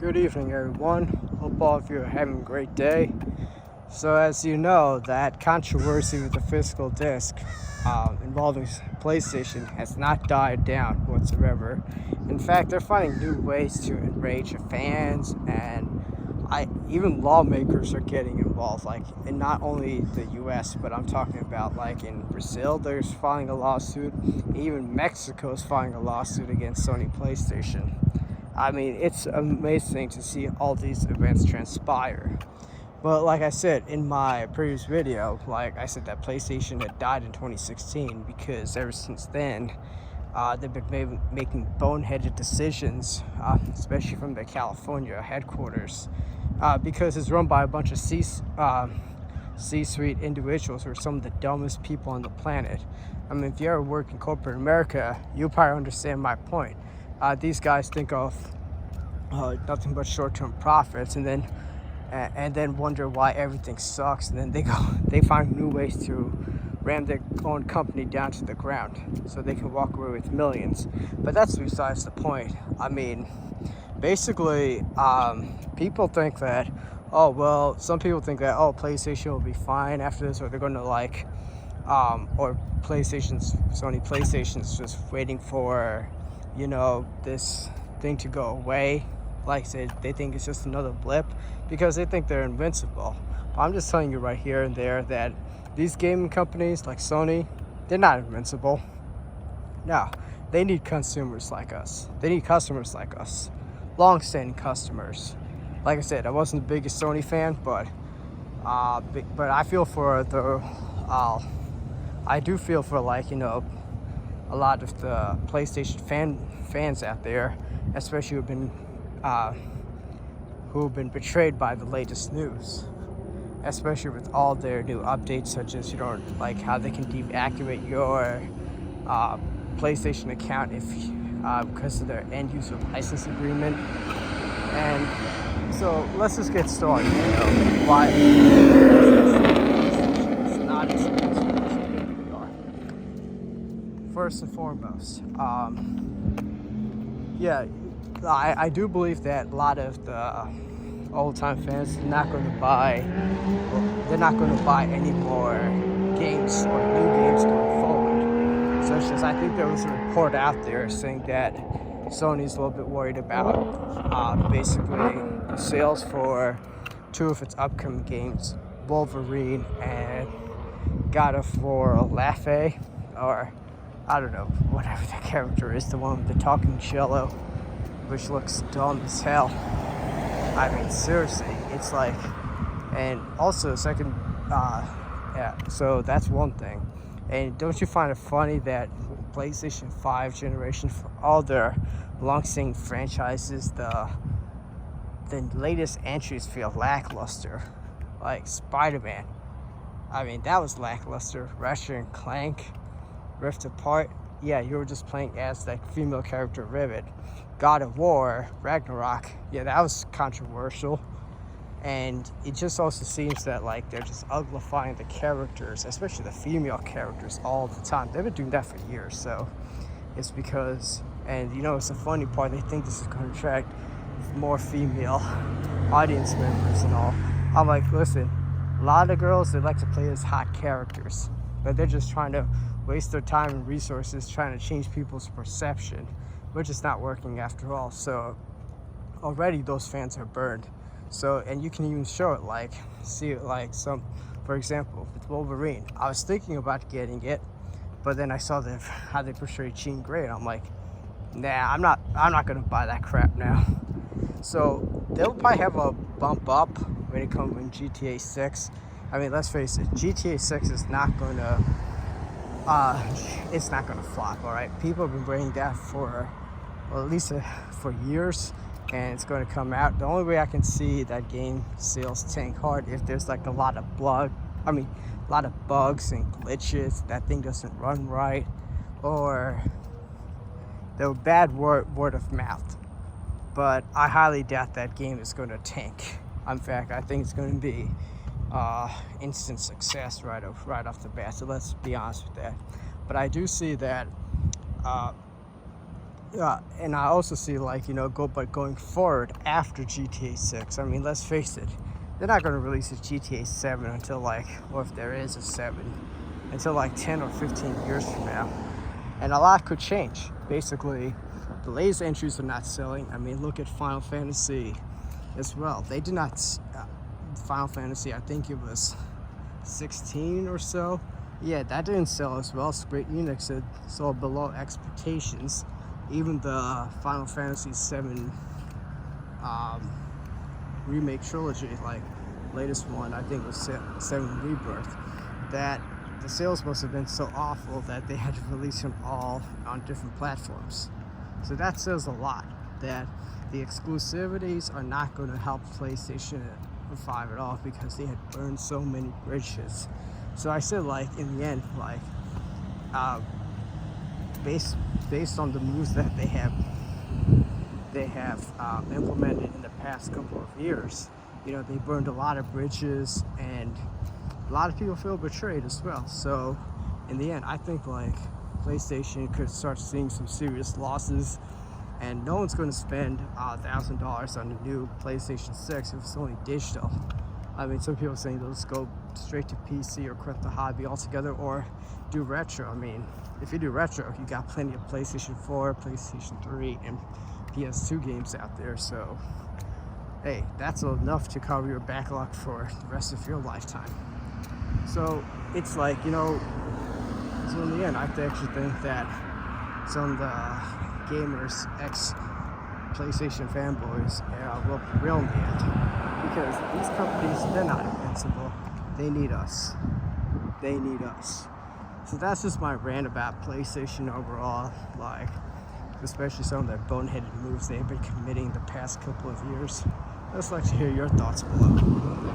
Good evening, everyone. Hope all of you are having a great day. So, as you know, that controversy with the physical disc involving PlayStation has not died down whatsoever. In fact, they're finding new ways to enrage the fans, and even lawmakers are getting involved. Like, in not only the U.S., but I'm talking about like in Brazil, there's filing a lawsuit. Even Mexico is filing a lawsuit against Sony PlayStation. I mean, it's amazing to see all these events transpire. But like I said in my previous video, like I said that PlayStation had died in 2016 because ever since then, they've been making boneheaded decisions, especially from the California headquarters, because it's run by a bunch of C-suite individuals who are some of the dumbest people on the planet. I mean, if you ever work in corporate America, you'll probably understand my point. These guys think of nothing but short-term profits, and then wonder why everything sucks, and then they find new ways to ram their own company down to the ground so they can walk away with millions. But that's besides the point. I mean, basically, people think that, some people think that, PlayStation will be fine after this, or they're going to or Sony PlayStation's just waiting for, this thing to go away. Like I said, they think it's just another blip because they think they're invincible. But I'm just telling you right here and there that these gaming companies like Sony, they're not invincible. No, they need consumers like us. They need customers like us, long-standing customers. Like I said, I wasn't the biggest Sony fan, but I feel for I do feel for a lot of the PlayStation fans out there, especially who've been betrayed by the latest news, especially with all their new updates, such as how they can deactivate your PlayStation account if because of their end user license agreement. And so let's just get started. Why it's not as we are. First and foremost, I do believe that a lot of the old-time fans are not going to buy any more games or new games going forward. Such as I think there was a report out there saying that Sony's a little bit worried about basically the sales for two of its upcoming games, Wolverine and God of War Laffy, or I don't know, whatever the character is, the one with the talking cello, which looks dumb as hell. I mean, seriously, it's like, and also second, so that's one thing. And don't you find it funny that PlayStation 5 generation, for all their long-standing franchises, the latest entries feel lackluster, like Spider-Man. I mean, that was lackluster. Ratchet and Clank, Rift Apart. Yeah, you were just playing as that female character Rivet. God of War, Ragnarok, yeah, that was controversial. And it just also seems that they're just uglifying the characters, especially the female characters, all the time. They've been doing that for years, so it's because, and it's a funny part, they think this is going to attract more female audience members and all. I'm like, listen, a lot of girls, they like to play as hot characters, but they're just trying to waste their time and resources trying to change people's perception, which is not working after all. So already those fans are burned. So, and you can even show it, for example, with Wolverine. I was thinking about getting it, but then I saw how they portrayed Jean Grey, and I'm like, nah, I'm not gonna buy that crap now. So they'll probably have a bump up when it comes in GTA 6. I mean, let's face it, GTA 6 is not gonna it's not gonna flop, all right? People have been waiting that for, well, at least for years, and it's going to come out. The only way I can see that game sales tank hard if there's a lot of bugs and glitches, that thing doesn't run right, or the bad word of mouth. But I highly doubt that game is going to tank. In fact, I think it's going to be instant success right off the bat. So let's be honest with that. But I do see that And I also see, like, going forward after GTA 6. I mean, let's face it, they're not going to release a GTA 7 until, like, or if there is a 7, until like 10 or 15 years from now. And a lot could change. Basically, the latest entries are not selling. I mean, look at Final Fantasy as well. They did not, Final Fantasy, I think it was 16 or so. Yeah, that didn't sell as well. Square Enix had sold below expectations. Even the Final Fantasy 7 remake trilogy, like latest one, I think was 7 Rebirth, that the sales must have been so awful that they had to release them all on different platforms. So that says a lot, that the exclusivities are not going to help PlayStation 5 at all, because they had burned so many bridges. So I said, like, in the end, like, based on the moves that they have implemented in the past couple of years, they burned a lot of bridges, and a lot of people feel betrayed as well. So in the end, I think, like, PlayStation could start seeing some serious losses, and no one's going to spend $1,000 on a new PlayStation 6 if it's only digital. I mean, some people are saying they'll just go straight to PC or quit the hobby altogether, or do retro. I mean, if you do retro, you got plenty of PlayStation 4, PlayStation 3, and PS2 games out there. So, hey, that's enough to cover your backlog for the rest of your lifetime. So it's like, so in the end, I actually think that some of the gamers, ex-PlayStation fanboys, will prevail in the end. Because these companies, they're not invincible. They need us. They need us. So that's just my rant about PlayStation overall, like, especially some of the boneheaded moves they've been committing the past couple of years. I'd just like to hear your thoughts below.